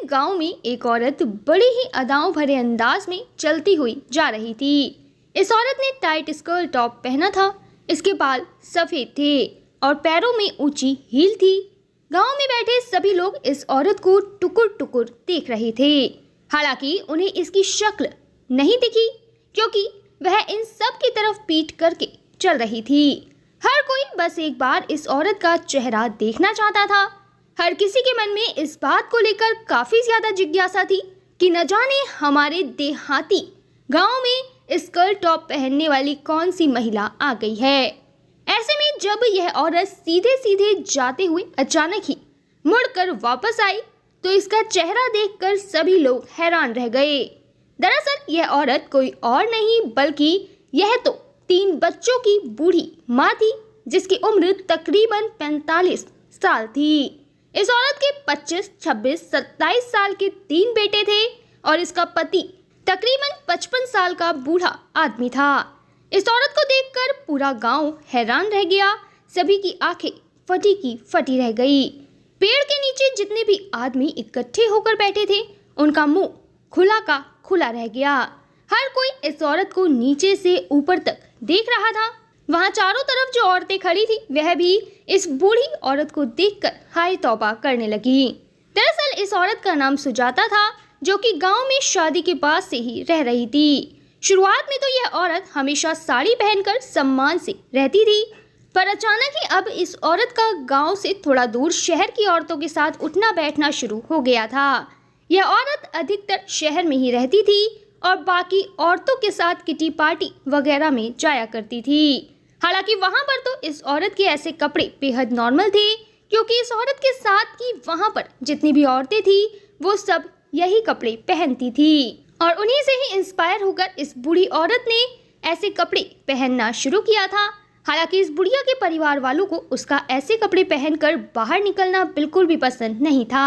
गांव में एक औरत बड़ी ही अदाओं भरे अंदाज में चलती हुई जा रही थी। इस औरत ने टाइट स्कर्ट टॉप पहना था, इसके बाल सफेद थे और पैरों में ऊंची हील थी। गांव में बैठे सभी लोग इस औरत को टुकुर टुकुर देख रहे थे। हालांकि उन्हें इसकी शक्ल नहीं दिखी, क्योंकि वह इन सब की तरफ पीठ करके चल रही थी। हर कोई बस एक बार इस औरत का चेहरा देखना चाहता था। हर किसी के मन में इस बात को लेकर काफी ज्यादा जिज्ञासा थी कि न जाने हमारे देहाती गांव में स्कर्ट टॉप पहनने वाली कौन सी महिला आ गई है। ऐसे में जब यह औरत सीधे सीधे जाते हुए अचानक ही मुड़कर वापस आई तो इसका चेहरा देखकर सभी लोग हैरान रह गए। दरअसल यह औरत कोई और नहीं बल्कि यह तो 3 बच्चों की बूढ़ी माँ थी, जिसकी उम्र तकरीबन 45 साल थी। इस औरत के 25, 26, 27 साल के 3 बेटे थे और इसका पति तकरीबन 55 साल का बूढ़ा आदमी था। इस औरत को देखकर पूरा गांव हैरान रह गया। सभी की आंखें फटी की फटी रह गई। पेड़ के नीचे जितने भी आदमी इकट्ठे होकर बैठे थे, उनका मुंह खुला का खुला रह गया। हर कोई इस औरत को नीचे से ऊपर तक देख रहा था। वहां चारों तरफ जो औरतें खड़ी थी, वह भी इस बूढ़ी औरत को देखकर हाय तौबा करने लगी। दरअसल इस औरत का नाम सुजाता था, जो कि गांव में शादी के बाद से ही रह रही थी। शुरुआत में तो यह औरत हमेशा साड़ी पहनकर सम्मान से रहती थी, पर अचानक ही अब इस औरत का गांव से थोड़ा दूर शहर की औरतों के साथ उठना बैठना शुरू हो गया था। यह औरत अधिकतर शहर में ही रहती थी और बाकी औरतों के साथ किटी पार्टी वगैरह में जाया करती थी। हालांकि वहां पर तो इस औरत के ऐसे कपड़े बेहद नॉर्मल थे, क्योंकि इस औरत के साथ की वहां पर जितनी भी औरतें थी वो सब यही कपड़े पहनती थी और उन्हीं से ही इंस्पायर होकर इस बूढ़ी औरत ने ऐसे कपड़े पहनना शुरू किया था। हालांकि इस बुढ़िया के परिवार वालों को उसका ऐसे कपड़े पहनकर बाहर निकलना बिल्कुल भी पसंद नहीं था।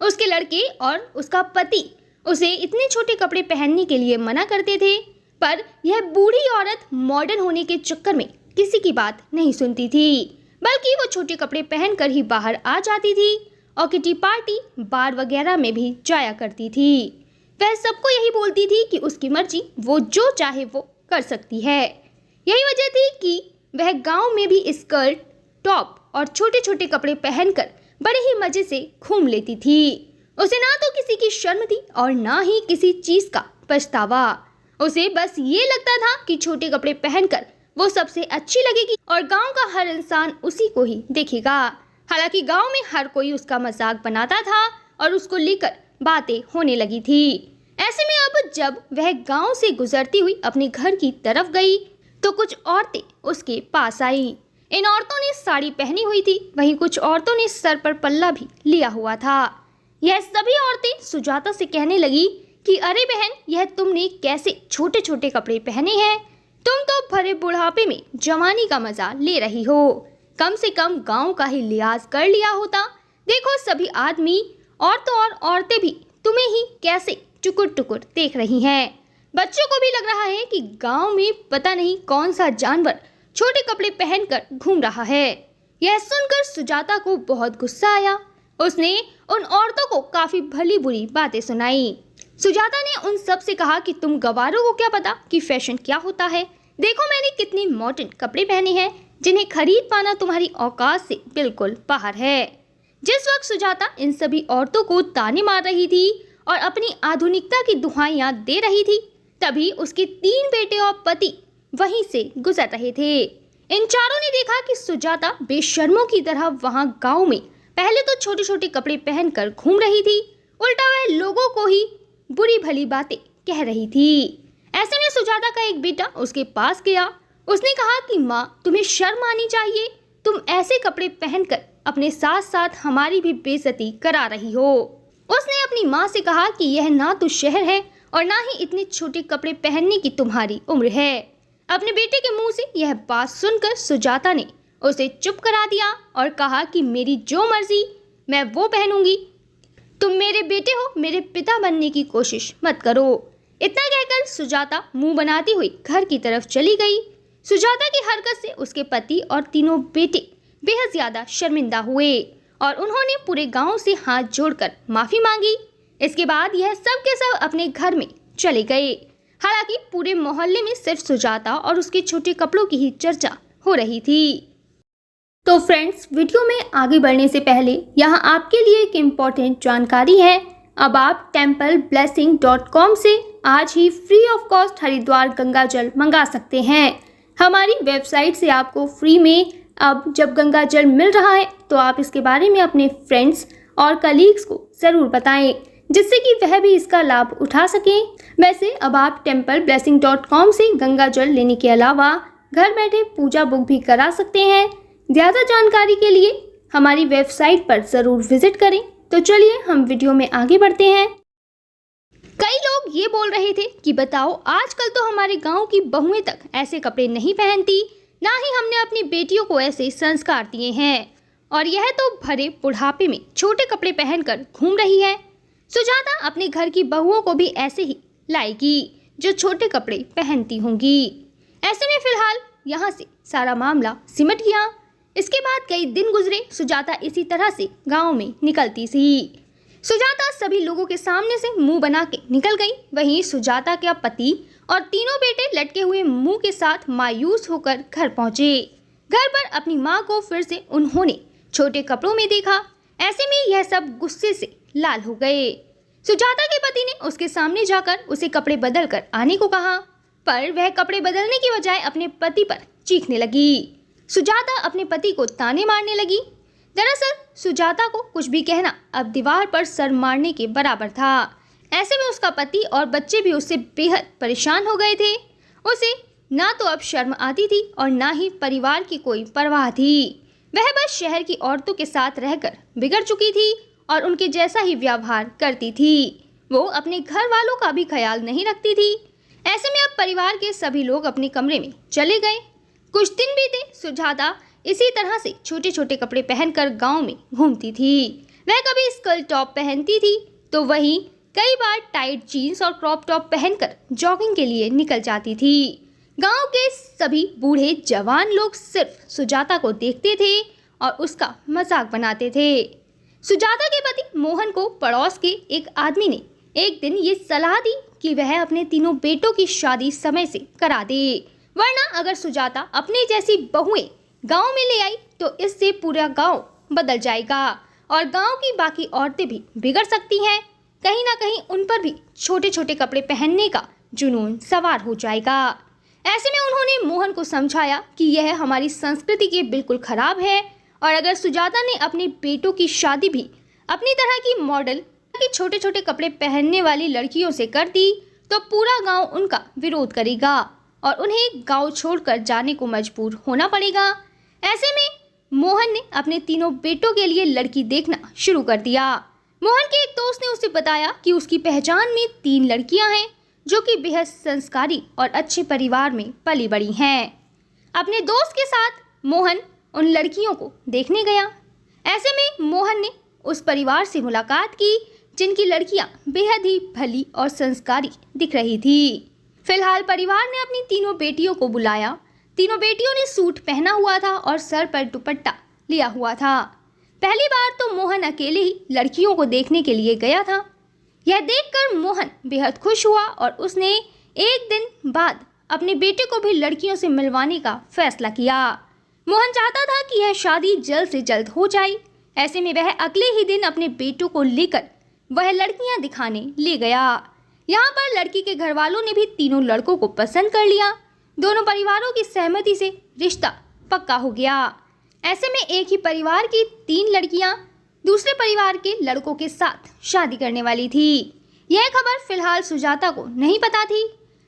उसके लड़के और उसका पति उसे इतने छोटे कपड़े पहनने के लिए मना करते थे, पर यह बूढ़ी औरत मॉडर्न होने के चक्कर में किसी की बात नहीं सुनती थी, बल्कि वो छोटे कपड़े पहनकर ही बाहर आ जाती थी और किटी पार्टी बार वगैरह में भी जाया करती थी। वह सबको यही बोलती थी कि उसकी मर्जी, वो जो चाहे वो कर सकती है। यही वजह थी कि वह गांव में भी स्कर्ट टॉप और छोटे छोटे कपड़े पहनकर बड़े ही मजे से घूम लेती थी। उसे ना तो किसी की शर्म थी और ना ही किसी चीज का पछतावा। उसे बस ये लगता था कि छोटे कपड़े पहनकर वो सबसे अच्छी लगेगी और गांव का हर इंसान उसी को ही देखेगा। हालांकि गांव में हर कोई उसका मजाक बनाता था और उसको लेकर बातें होने लगी थी। ऐसे में अब जब वह गांव से गुजरती हुई अपने घर की तरफ गई तो कुछ औरतें उसके पास आई। इन औरतों ने साड़ी पहनी हुई थी, वहीं कुछ औरतों ने सर पर पल्ला भी लिया हुआ था। यह सभी औरतें सुजाता से कहने लगी कि अरे बहन, यह तुमने कैसे छोटे छोटे कपड़े पहने हैं? तुम तो भरे बुढ़ापे में जवानी का मजा ले रही हो। कम से कम गांव का ही लिहाज कर लिया होता। देखो सभी आदमी औरतों और औरतें भी तुम्हें ही कैसे टुकुर टुकुर देख रही हैं। बच्चों को भी लग रहा है कि गांव में पता नहीं कौन सा जानवर छोटे कपड़े पहनकर घूम रहा है। यह सुनकर सुजाता को बहुत गुस्सा आया। उसने उन औरतों को काफी भली बुरी बातें सुनाई। सुजाता ने उन सब से कहा कि तुम गवारों को क्या पता कि फैशन क्या होता है। देखो मैंने कितने मॉडर्न कपड़े पहने हैं, जिन्हें खरीद पाना तुम्हारी औकात से बिल्कुल बाहर है। जिस वक्त सुजाता इन सभी औरतों को ताने मार रही थी और अपनी आधुनिकता की दुहाइयां दे रही थी, तभी उसके 3 बेटे और पति वहीं से गुजर रहे थे। इन चारों ने देखा कि सुजाता बेशर्मों की तरह वहां गांव में पहले तो छोटे छोटे कपड़े पहनकर घूम रही थी, उल्टा वह लोगों को ही बुरी भली बातें कह रही थी। ऐसे में सुजाता का एक बेटा उसके पास गया। उसने कहा कि माँ, तुम्हें शर्म आनी चाहिए। तुम ऐसे कपड़े पहनकर अपने साथ साथ हमारी भी बेइज्जती करा रही हो। उसने अपनी माँ से कहा कि यह ना तो शहर है और ना ही इतने छोटे कपड़े पहनने की तुम्हारी उम्र है। अपने बेटे के मुंह से यह बात सुनकर सुजाता ने उसे चुप करा दिया और कहा कि मेरी जो मर्जी मैं वो पहनूंगी। तुम मेरे बेटे हो, मेरे पिता बनने की कोशिश मत करो। इतना कहकर सुजाता मुंह बनाती हुई घर की तरफ चली गई। सुजाता की हरकत से उसके पति और तीनों बेटे बेहद ज्यादा शर्मिंदा हुए और उन्होंने पूरे गांव से हाथ जोड़कर माफी मांगी। इसके बाद यह सब के सब अपने घर में चले गए। हालांकि पूरे मोहल्ले में सिर्फ सुजाता और उसके छोटे कपड़ों की ही चर्चा हो रही थी। तो फ्रेंड्स, वीडियो में आगे बढ़ने से पहले यहाँ आपके लिए एक इम्पॉर्टेंट जानकारी है। अब आप templeblessing.com से आज ही free of cost Haridwar Ganga जल मंगा सकते हैं। हमारी वेबसाइट से आपको फ्री में अब जब गंगा जल मिल रहा है तो आप इसके बारे में अपने फ्रेंड्स और कलीग्स को ज़रूर बताएं, जिससे कि वह भी इसका लाभ उठा सकें। वैसे अब आप templeblessing.com से गंगा जल लेने के अलावा घर बैठे पूजा बुक भी करा सकते हैं। ज़्यादा जानकारी के लिए हमारी वेबसाइट पर ज़रूर विजिट करें। तो चलिए हम वीडियो में आगे बढ़ते हैं। कई लोग ये बोल रहे थे कि बताओ, आजकल तो हमारे गांव की बहुएं तक ऐसे कपड़े नहीं पहनती, ना ही हमने अपनी बेटियों को ऐसे संस्कार दिए हैं, और यह तो भरे बुढ़ापे में छोटे कपड़े पहनकर घूम रही है। सुजाता अपने घर की बहुओं को भी ऐसे ही लाएगी जो छोटे कपड़े पहनती होंगी। ऐसे में फिलहाल यहाँ से सारा मामला सिमट गया। इसके बाद कई दिन गुजरे। सुजाता इसी तरह से गांव में निकलती थी। सुजाता सभी लोगों के सामने से मुंह बना के निकल गई। वहीं सुजाता के पति और तीनों बेटे लटके हुए मुंह के साथ मायूस होकर घर पहुंचे। घर पर अपनी मां को फिर से उन्होंने छोटे कपड़ों में देखा। ऐसे में यह सब गुस्से से लाल हो गए। सुजाता के पति ने उसके सामने जाकर उसे कपड़े बदल कर आने को कहा, पर वह कपड़े बदलने की बजाय अपने पति पर चीखने लगी। सुजाता अपने पति को ताने मारने लगी। दरअसल सुजाता को कुछ भी कहना अब दीवार पर सर मारने के बराबर था। ऐसे में उसका पति और बच्चे भी उससे बेहद परेशान हो गए थे। उसे ना तो अब शर्म आती थी और ना ही परिवार की कोई परवाह थी। वह बस शहर की औरतों के साथ रहकर बिगड़ चुकी थी और उनके जैसा ही व्यवहार करती थी। वो अपने घर वालों का भी ख्याल नहीं रखती थी। ऐसे में अब परिवार के सभी लोग अपने कमरे में चले गए। कुछ दिन बीते। सुजाता इसी तरह से छोटे छोटे कपड़े पहनकर गांव में घूमती थी। वह कभी स्कर्ल टॉप पहनती थी तो वहीं कई बार टाइट जीन्स और क्रॉप टॉप पहनकर जॉगिंग के लिए निकल जाती थी। गांव के सभी बूढ़े जवान लोग सिर्फ सुजाता को देखते थे और उसका मजाक बनाते थे। सुजाता के पति मोहन को पड़ोस के एक आदमी ने एक दिन ये सलाह दी कि वह अपने तीनों बेटों की शादी समय से करा दे, वरना अगर सुजाता अपने जैसी बहुएं गांव में ले आई तो इससे पूरा गांव बदल जाएगा और गांव की बाकी औरतें भी बिगड़ सकती हैं। कहीं ना कहीं उन पर भी छोटे छोटे कपड़े पहनने का जुनून सवार हो जाएगा। ऐसे में उन्होंने मोहन को समझाया कि यह हमारी संस्कृति के बिल्कुल खराब है, और अगर सुजाता ने अपने बेटों की शादी भी अपनी तरह की मॉडल की छोटे छोटे कपड़े पहनने वाली लड़कियों से कर दी तो पूरा गाँव उनका विरोध करेगा और उन्हें गांव छोड़कर जाने को मजबूर होना पड़ेगा। ऐसे में मोहन ने अपने तीनों बेटों के लिए लड़की देखना शुरू कर दिया। मोहन के एक दोस्त ने उसे बताया कि उसकी पहचान में 3 लड़कियां हैं जो कि बेहद संस्कारी और अच्छे परिवार में पली बड़ी हैं। अपने दोस्त के साथ मोहन उन लड़कियों को देखने गया। ऐसे में मोहन ने उस परिवार से मुलाकात की जिनकी लड़कियां बेहद ही भली और संस्कारी दिख रही थी। फिलहाल परिवार ने अपनी तीनों बेटियों को बुलाया। तीनों बेटियों ने सूट पहना हुआ था और सर पर दुपट्टा लिया हुआ था। पहली बार तो मोहन अकेले ही लड़कियों को देखने के लिए गया था। यह देखकर मोहन बेहद खुश हुआ और उसने एक दिन बाद अपने बेटे को भी लड़कियों से मिलवाने का फैसला किया। मोहन चाहता था कि यह शादी जल्द से जल्द हो जाए। ऐसे में वह अगले ही दिन अपने बेटों को लेकर वह लड़कियां दिखाने ले गया। यहाँ पर लड़की के घर वालों ने भी तीनों लड़कों को पसंद कर लिया। दोनों परिवारों की सहमति से रिश्ता पक्का हो गया। ऐसे में एक ही परिवार की 3 लड़कियां दूसरे परिवार के लड़कों के साथ शादी करने वाली थी। यह खबर फिलहाल सुजाता को नहीं पता थी।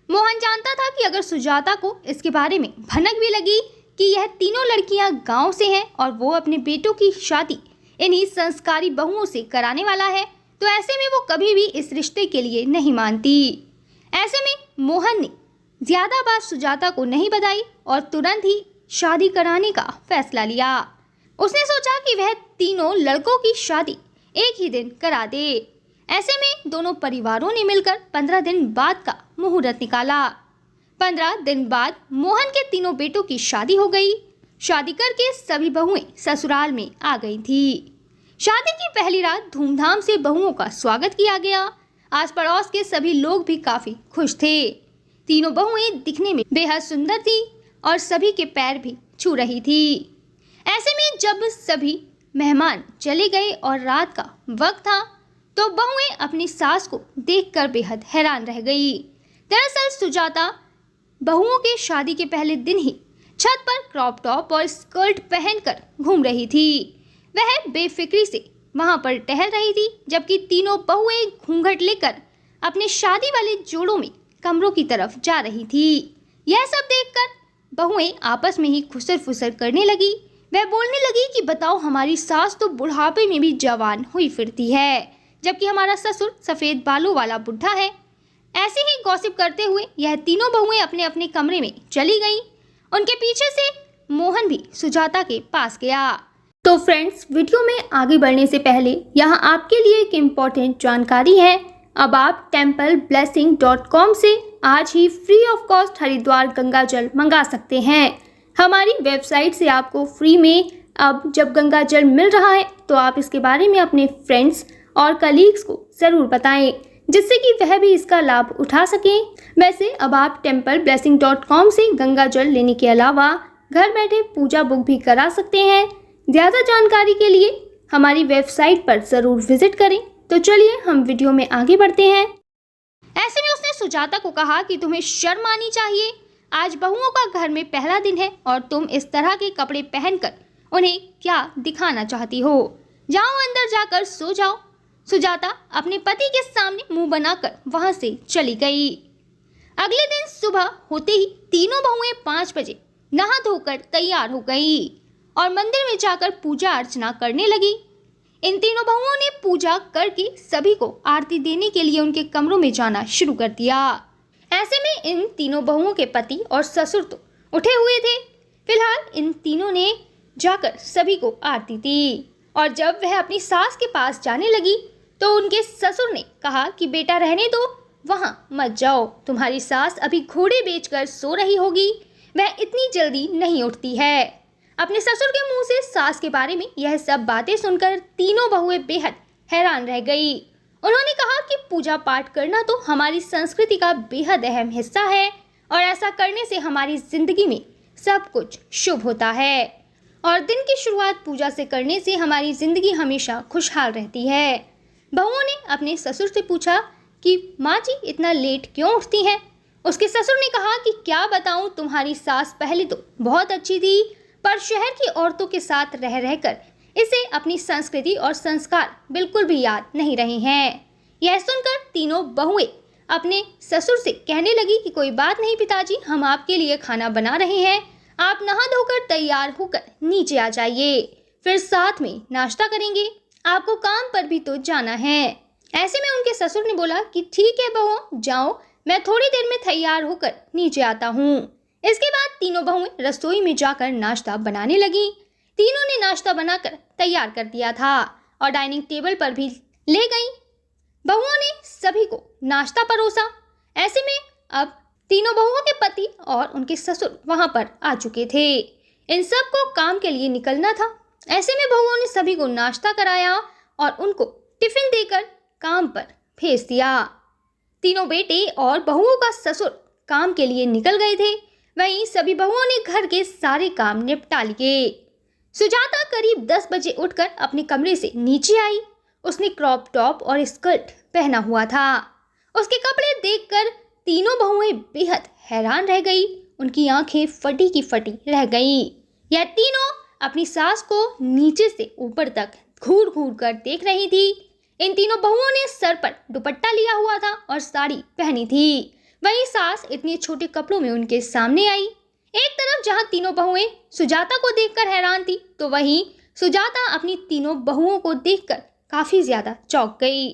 मोहन जानता था कि अगर सुजाता को इसके बारे में भनक भी लगी कि यह तीनों लड़कियां गांव से हैं और वो अपने बेटों की शादी इन्हीं संस्कारी बहुओं से कराने वाला है, तो ऐसे में वो कभी भी इस रिश्ते के लिए नहीं मानती। ऐसे में मोहन ने ज्यादा बात सुजाता को नहीं बताई और तुरंत ही शादी कराने का फैसला लिया। उसने सोचा कि वह तीनों लड़कों की शादी एक ही दिन करा दे। ऐसे में दोनों परिवारों ने मिलकर 15 दिन बाद का मुहूर्त निकाला। 15 दिन बाद मोहन के तीनों बेटों की शादी हो गई। शादी करके सभी बहुएं ससुराल में आ गई थी। शादी की पहली रात धूमधाम से बहुओं का स्वागत किया गया। आस पड़ोस के सभी लोग भी काफी खुश थे। तीनों बहुएं दिखने में बेहद सुंदर थी और सभी के पैर भी छू रही थी। ऐसे में जब सभी मेहमान चले गए और रात का वक्त था तो बहुएं अपनी सास को देखकर बेहद हैरान रह गई। दरअसल सुजाता बहुओं के शादी के पहले दिन ही छत पर क्रॉप टॉप और स्कर्ट पहनकर घूम रही थी। वह बेफिक्री से वहां पर टहल रही थी, जबकि तीनों बहुएं घूंघट लेकर अपने शादी वाले जोड़ों में कमरों की तरफ जा रही थी। यह सब देखकर बहुएं आपस में ही खुसर फुसर करने लगी। वह बोलने लगी कि बताओ, हमारी सास तो बुढ़ापे में भी जवान हुई फिरती है, जबकि हमारा ससुर सफेद बालों वाला बुढ़ा है। ऐसे ही गॉसिप करते हुए यह तीनों बहुएं अपने अपने कमरे में चली गईं। उनके पीछे से मोहन भी सुजाता के पास गया। तो फ्रेंड्स, वीडियो में आगे बढ़ने से पहले यहाँ आपके लिए एक इम्पोर्टेंट जानकारी है। अब आप templeblessing.com से आज ही free of cost Haridwar Ganga जल मंगा सकते हैं। हमारी वेबसाइट से आपको फ्री में अब जब गंगा जल मिल रहा है तो आप इसके बारे में अपने फ्रेंड्स और कलीग्स को ज़रूर बताएं, जिससे कि वह भी इसका लाभ उठा सकें। वैसे अब आप templeblessing.com से गंगा जल लेने के अलावा घर बैठे पूजा बुक भी करा सकते हैं। ज़्यादा जानकारी के लिए हमारी वेबसाइट पर ज़रूर विजिट करें। तो चलिए हम वीडियो में आगे बढ़ते हैं। ऐसे में उसने सुजाता को कहा कि तुम्हें शर्म आनी चाहिए। आज बहुओं का घर में पहला दिन है और तुम इस तरह के कपड़े पहनकर उन्हें क्या दिखाना चाहती हो? जाओ अंदर जाकर सो जाओ। सुजाता अपने पति के सामने मुंह बनाकर वहां से चली गई। अगले दिन सुबह होते ही तीनों बहुएं 5 बजे नहा धोकर तैयार हो गई और मंदिर में जाकर पूजा अर्चना करने लगी। इन तीनों बहुओं ने पूजा करके सभी को आरती देने के लिए उनके कमरों में जाना शुरू कर दिया। ऐसे में इन तीनों बहुओं के पति और ससुर तो उठे हुए थे। फिलहाल इन तीनों ने जाकर सभी को आरती दी और जब वह अपनी सास के पास जाने लगी तो उनके ससुर ने कहा कि बेटा रहने दो, वहां मत जाओ। तुम्हारी सास अभी घोड़े बेचकर सो रही होगी, वह इतनी जल्दी नहीं उठती है। अपने ससुर के मुंह से सास के बारे में यह सब बातें सुनकर तीनों बहुएं बेहद हैरान रह गई। उन्होंने कहा कि पूजा पाठ करना तो हमारी संस्कृति का बेहद अहम हिस्सा है और ऐसा करने से हमारी जिंदगी में सब कुछ शुभ होता है और दिन की शुरुआत पूजा से करने से हमारी जिंदगी हमेशा खुशहाल रहती है। बहुओं ने अपने ससुर से पूछा कि माँ जी इतना लेट क्यों उठती हैं? उसके ससुर ने कहा कि क्या बताऊं, तुम्हारी सास पहले तो बहुत अच्छी थी, पर शहर की औरतों के साथ रह रहकर इसे अपनी संस्कृति और संस्कार बिल्कुल भी याद नहीं रहे हैं। यह सुनकर तीनों बहुएं अपने ससुर से कहने लगी कि कोई बात नहीं पिताजी, हम आपके लिए खाना बना रहे हैं, आप नहा धोकर तैयार होकर नीचे आ जाइए, फिर साथ में नाश्ता करेंगे, आपको काम पर भी तो जाना है। ऐसे में उनके ससुर ने बोला कि ठीक है बहू, जाओ, मैं थोड़ी देर में तैयार होकर नीचे आता हूँ। इसके बाद तीनों बहुएं रसोई में जाकर नाश्ता बनाने लगी। तीनों ने नाश्ता बनाकर तैयार कर दिया था और डाइनिंग टेबल पर भी ले गईं। बहुओं ने सभी को नाश्ता परोसा। ऐसे में अब तीनों बहुओं के पति और उनके ससुर वहां पर आ चुके थे। इन सब को काम के लिए निकलना था। ऐसे में बहुओं ने सभी को नाश्ता कराया और उनको टिफिन देकर काम पर भेज दिया। तीनों बेटे और बहुओं का ससुर काम के लिए निकल गए थे। वहीं सभी बहुओं ने घर के सारे काम निपटा लिए। सुजाता करीब 10 बजे उठकर अपने कमरे से नीचे आई। उसने क्रॉप टॉप और स्कर्ट पहना हुआ था। उसके कपड़े देखकर तीनों बहुएं बेहद हैरान रह गई। उनकी आंखें फटी की फटी रह गई। यह तीनों अपनी सास को नीचे से ऊपर तक घूर घूर कर देख रही थी। इन तीनों बहुओं ने सर पर दुपट्टा लिया हुआ था और साड़ी पहनी थी। वहीं सास इतने छोटे कपड़ों में उनके सामने आई। एक तरफ जहां तीनों बहुएं सुजाता को देखकर हैरान थी, तो वहीं सुजाता अपनी तीनों बहुओं को देखकर काफी ज्यादा चौंक गई।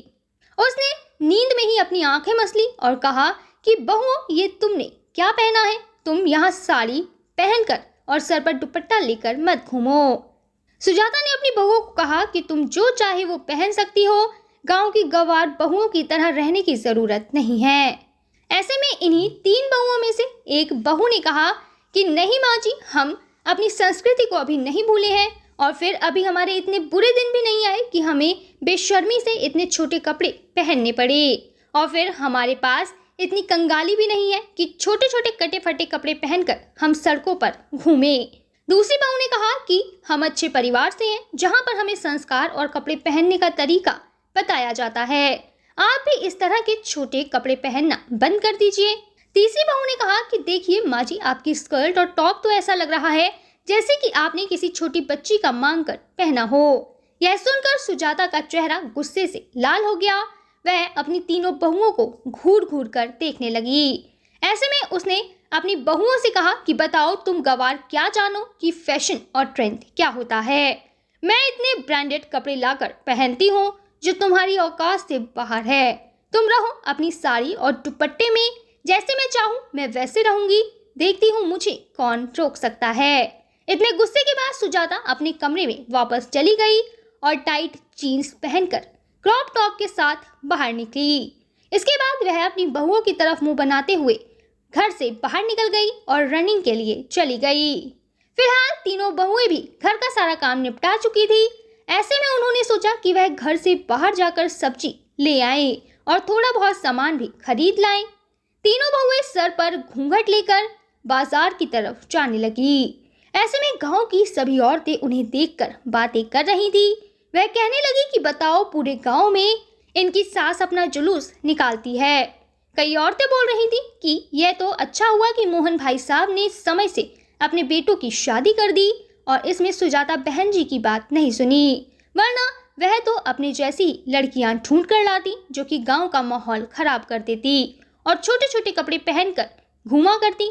उसने नींद में ही अपनी आंखें मसली और कहा कि बहुओं, ये तुमने क्या पहना है? तुम यहाँ साड़ी पहनकर और सर पर दुपट्टा लेकर मत घूमो। सुजाता ने अपनी बहुओं को कहा कि तुम जो चाहे वो पहन सकती हो, गांव की गंवार बहुओं की तरह रहने की जरूरत नहीं है। ऐसे में इन्हीं 3 बहुओं में से एक बहू ने कहा कि नहीं माँ जी, हम अपनी संस्कृति को अभी नहीं भूले हैं और फिर अभी हमारे इतने बुरे दिन भी नहीं आए कि हमें बेशर्मी से इतने छोटे कपड़े पहनने पड़े। और फिर हमारे पास इतनी कंगाली भी नहीं है कि छोटे छोटे कटे फटे कपड़े पहनकर हम सड़कों पर घूमें। दूसरी बहू ने कहा कि हम अच्छे परिवार से हैं, जहां पर हमें संस्कार और कपड़े पहनने का तरीका बताया जाता है। आप भी इस तरह के छोटे कपड़े पहनना बंद कर दीजिए। तीसरी बहू ने कहा कि देखिए माँ जी, आपकी स्कर्ट और टॉप तो ऐसा लग रहा है जैसे कि आपने किसी छोटी बच्ची का मांग कर पहना हो। यह सुनकर सुजाता का चेहरा गुस्से से लाल हो गया। वह अपनी तीनों बहुओं को घूर घूर कर देखने लगी। ऐसे में उसने अपनी बहुओं से कहा कि बताओ, तुम गवार क्या जानो कि फैशन और ट्रेंड क्या होता है। मैं इतने ब्रांडेड कपड़े लाकर पहनती हूँ जो तुम्हारी औकात से बाहर है। तुम रहो अपनी साड़ी और दुपट्टे में, जैसे मैं चाहूँ मैं वैसे रहूंगी। देखती हूँ मुझे कौन रोक सकता है। इतने गुस्से के बाद सुजाता अपने कमरे में वापस चली गई और टाइट जीन्स पहनकर क्रॉप टॉप के साथ बाहर निकली। इसके बाद वह अपनी बहुओं की तरफ मुंह बनाते हुए घर से बाहर निकल गई और रनिंग के लिए चली गई। फिलहाल तीनों बहुएं भी घर का सारा काम निपटा चुकी थी। ऐसे में उन्होंने सोचा कि वह घर से बाहर जाकर सब्जी ले आए और थोड़ा बहुत सामान भी खरीद लाएं। तीनों बहुएं सर पर घूंघट लेकर बाजार की तरफ जाने लगी। ऐसे में गांव की सभी औरतें उन्हें देखकर बातें कर रही थी। वह कहने लगी कि बताओ, पूरे गांव में इनकी सास अपना जुलूस निकालती है। कई औरतें बोल रही थी कि यह तो अच्छा हुआ कि मोहन भाई साहब ने समय से अपने बेटों की शादी कर दी और इसमें सुजाता बहन जी की बात नहीं सुनी, वरना वह तो अपने जैसी लड़कियां ढूंढ कर लाती जो कि गांव का माहौल खराब कर देती और छोटे छोटे कपड़े पहनकर घूमा करती।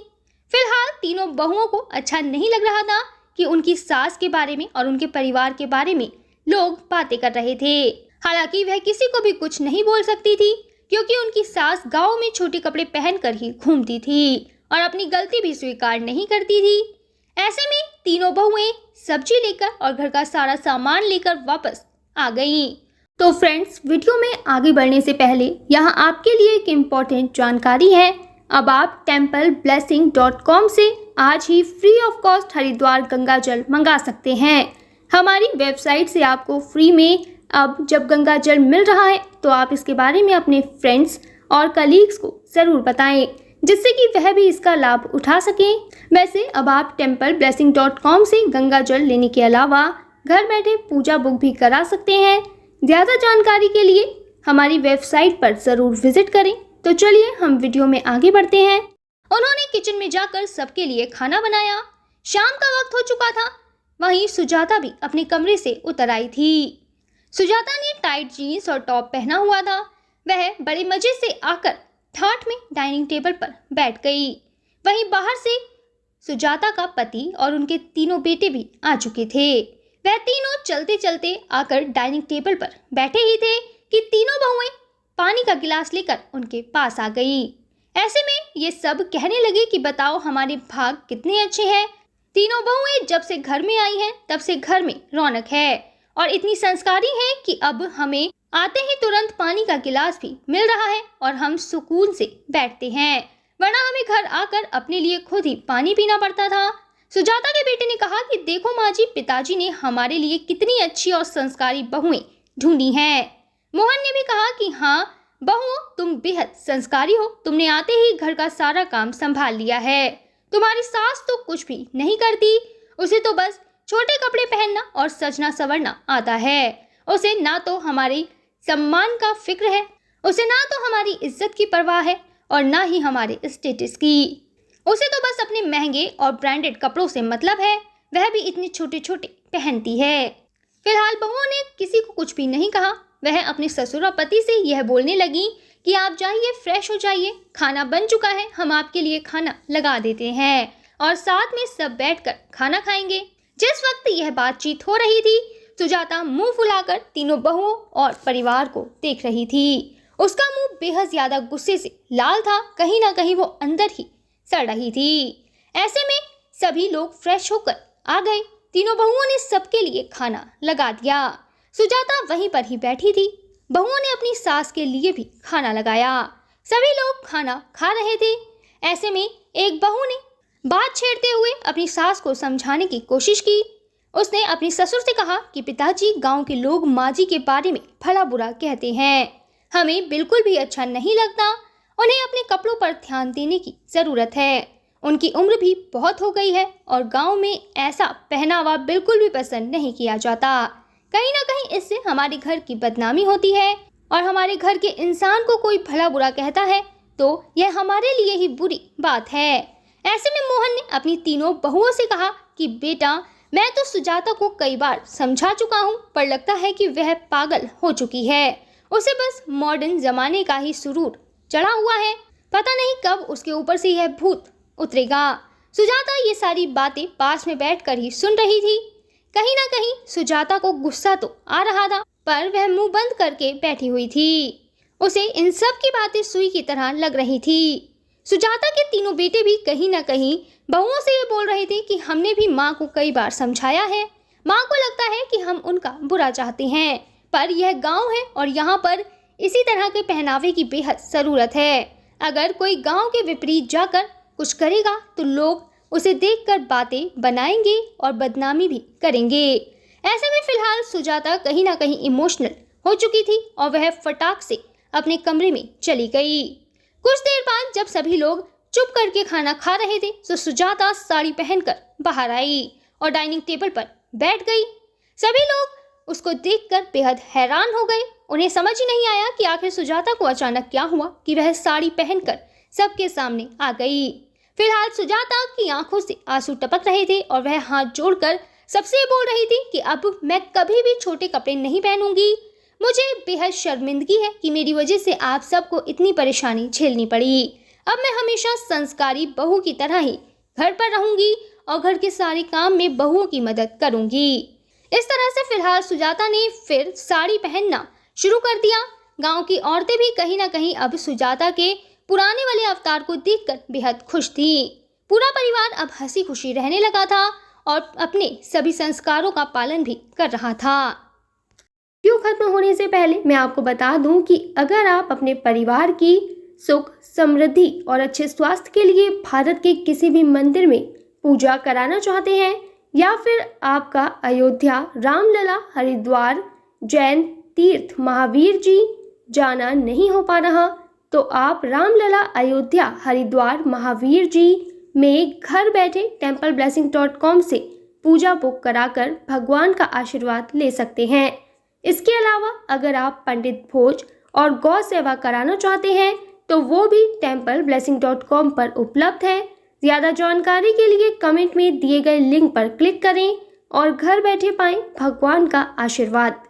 फिलहाल तीनों बहुओं को अच्छा नहीं लग रहा था कि उनकी सास के बारे में और उनके परिवार के बारे में लोग बातें कर रहे थे। हालांकि वह किसी को भी कुछ नहीं बोल सकती थी, क्योंकि उनकी सास गांव में छोटे कपड़े पहनकर ही घूमती थी और अपनी गलती भी स्वीकार नहीं करती थी। ऐसे में तीनों बहुएं सब्जी लेकर और घर का सारा सामान लेकर वापस आ गईं। तो फ्रेंड्स, वीडियो में आगे बढ़ने से पहले यहाँ आपके लिए एक इम्पॉर्टेंट जानकारी है। अब आप templeblessing.com से आज ही free of cost Haridwar Ganga जल मंगा सकते हैं। हमारी वेबसाइट से आपको फ्री में अब जब गंगा जल मिल रहा है तो आप इसके बारे में अपने फ्रेंड्स और कलीग्स को ज़रूर बताएं, जिससे कि वह भी इसका लाभ उठा सकें। वैसे अब आप templeblessing.com से गंगा जल लेने के अलावा घर बैठे पूजा बुक भी करा सकते हैं। ज़्यादा जानकारी के लिए हमारी वेबसाइट पर ज़रूर विजिट करें। तो चलिए हम वीडियो में आगे बढ़ते हैं। उन्होंने किचन में जाकर सबके लिए खाना बनाया। शाम का वक्त हो चुका था। वहीं सुजाता भी अपने कमरे से उतर आई थी। सुजाता ने टाइट जीन्स और टॉप पहना हुआ था। वह बड़े मजे से आकर ठाठ में डाइनिंग टेबल पर बैठ गई। वहीं बाहर से सुजाता का पति और उनके तीनों बेटे भी आ चुके थे। वह तीनों चलते चलते आकर डाइनिंग टेबल पर बैठे ही थे कि तीनों बहुएं पानी का गिलास लेकर उनके पास आ गई। ऐसे में ये सब कहने लगे कि बताओ, हमारे भाग कितने अच्छे हैं। तीनों बहुएं जब से घर में आई हैं तब से घर में रौनक है और इतनी संस्कारी हैं कि अब हमें आते ही तुरंत पानी का गिलास भी मिल रहा है और हम सुकून से बैठते हैं, वरना हमें घर आकर अपने लिए खुद ही पानी पीना पड़ता था। सुजाता के बेटे ने कहा कि देखो माँ जी, पिताजी ने हमारे लिए कितनी अच्छी और संस्कारी बहुएं ढूंढी हैं। मोहन ने भी कहा कि हाँ बहुओं, तुम बेहद संस्कारी हो। तुमने आते ही घर का सारा काम संभाल लिया है। तुम्हारी सास तो कुछ भी नहीं करती, उसे तो बस छोटे कपड़े पहनना और सजना संवरना आता है। उसे ना तो हमारे सम्मान का फिक्र है, उसे ना तो हमारी इज्जत की परवाह है और ना ही हमारे स्टेटस की। उसे तो बस अपने महंगे और ब्रांडेड कपड़ों से मतलब है, वह भी इतने छोटे छोटे पहनती है। फिलहाल बहुओं ने किसी को कुछ भी नहीं कहा। वह अपने ससुर और पति से यह बोलने लगी कि आप जाइए, फ्रेश हो जाइए, खाना बन चुका है, हम आपके लिए खाना लगा देते हैं और साथ में सब बैठकर खाना खाएंगे। जिस वक्त यह बातचीत हो रही थी, सुजाता मुंह फुलाकर तीनों बहुओं और परिवार को देख रही थी। उसका मुंह बेहद ज्यादा गुस्से से लाल था, कहीं ना कहीं वो अंदर ही सड़ रही थी। ऐसे में सभी लोग फ्रेश होकर आ गए। तीनों बहुओं ने सबके लिए खाना लगा दिया। सुजाता वहीं पर ही बैठी थी। बहुओं ने अपनी सास के लिए भी खाना लगाया। सभी लोग खाना खा रहे थे। ऐसे में एक बहू ने बात छेड़ते हुए अपनी सास को समझाने की कोशिश की। उसने अपने ससुर से कहा कि पिताजी, गांव के लोग माँ जी के बारे में भला बुरा कहते हैं, हमें बिल्कुल भी अच्छा नहीं लगता। उन्हें अपने कपड़ों पर ध्यान देने की जरूरत है। उनकी उम्र भी बहुत हो गई है और गांव में ऐसा पहनावा बिल्कुल भी पसंद नहीं किया जाता। कहीं ना कहीं इससे हमारे घर की बदनामी होती है और हमारे घर के इंसान को कोई भला बुरा कहता है तो यह हमारे लिए ही बुरी बात है। ऐसे में मोहन ने अपनी तीनों बहुओं से कहा कि बेटा, मैं तो सुजाता को कई बार समझा चुका हूँ, पर लगता है कि वह पागल हो चुकी है। उसे बस मॉडर्न जमाने का ही सुरूर चढ़ा हुआ है। पता नहीं कब उसके ऊपर से यह भूत उतरेगा। सुजाता ये सारी बातें पास में बैठकर ही सुन रही थी। कहीं ना कहीं सुजाता को गुस्सा तो आ रहा था, पर वह मुंह बंद करके बैठी हुई थी। उसे इन सब की बातें सुई की तरह लग रही थी। सुजाता के तीनों बेटे भी कहीं ना कहीं बहुओं से ये बोल रहे थे कि हमने भी माँ को कई बार समझाया है, माँ को लगता है कि हम उनका बुरा चाहते हैं, पर यह गांव है और यहाँ पर इसी तरह के पहनावे की बेहद ज़रूरत है। अगर कोई गांव के विपरीत जाकर कुछ करेगा तो लोग उसे देखकर बातें बनाएंगे और बदनामी भी करेंगे। ऐसे में फिलहाल सुजाता कहीं ना कहीं इमोशनल हो चुकी थी और वह फटाक से अपने कमरे में चली गई। कुछ देर बाद जब सभी लोग चुप करके खाना खा रहे थे तो सुजाता साड़ी पहनकर बाहर आई और डाइनिंग टेबल पर बैठ गई। सभी लोग उसको देखकर बेहद हैरान हो गए। उन्हें समझ ही नहीं आया कि आखिर सुजाता को अचानक क्या हुआ कि वह साड़ी पहनकर सबके सामने आ गई। फिलहाल सुजाता की आंखों से आंसू टपक रहे थे और वह हाथ जोड़कर सबसे बोल रही थी कि अब मैं कभी भी छोटे कपड़े नहीं पहनूंगी। मुझे बेहद शर्मिंदगी है कि मेरी वजह से आप सबको इतनी परेशानी झेलनी पड़ी। अब मैं हमेशा संस्कारी बहू की तरह ही घर पर रहूंगी और घर के सारे काम में बहुओं की मदद करूंगी। इस तरह से फिलहाल सुजाता ने फिर साड़ी पहनना शुरू कर दिया। गांव की औरतें भी कहीं ना कहीं अब सुजाता के पुराने वाले अवतार को देखकर बेहद खुश थी। पूरा परिवार अब हंसी खुशी रहने लगा था और अपने सभी संस्कारों का पालन भी कर रहा था। वीडियो खत्म होने से पहले मैं आपको बता दूं कि अगर आप अपने परिवार की सुख, समृद्धि और अच्छे स्वास्थ्य के लिए भारत के किसी भी मंदिर में पूजा कराना चाहते हैं या फिर आपका अयोध्या, रामलला, हरिद्वार, जैन तीर्थ महावीर जी जाना नहीं हो पा रहा, तो आप रामलला, अयोध्या, हरिद्वार, महावीर जी में घर बैठे templeblessing.com से पूजा बुक कराकर भगवान का आशीर्वाद ले सकते हैं। इसके अलावा अगर आप पंडित भोज और गौ सेवा कराना चाहते हैं तो वो भी templeblessing.com पर उपलब्ध है। ज़्यादा जानकारी के लिए कमेंट में दिए गए लिंक पर क्लिक करें और घर बैठे पाएं भगवान का आशीर्वाद।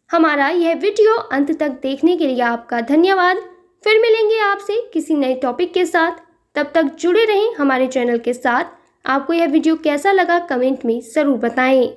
हमारा यह वीडियो अंत तक देखने के लिए आपका धन्यवाद। फिर मिलेंगे आपसे किसी नए टॉपिक के साथ। तब तक जुड़े रहें हमारे चैनल के साथ। आपको यह वीडियो कैसा लगा कमेंट में ज़रूर बताएं।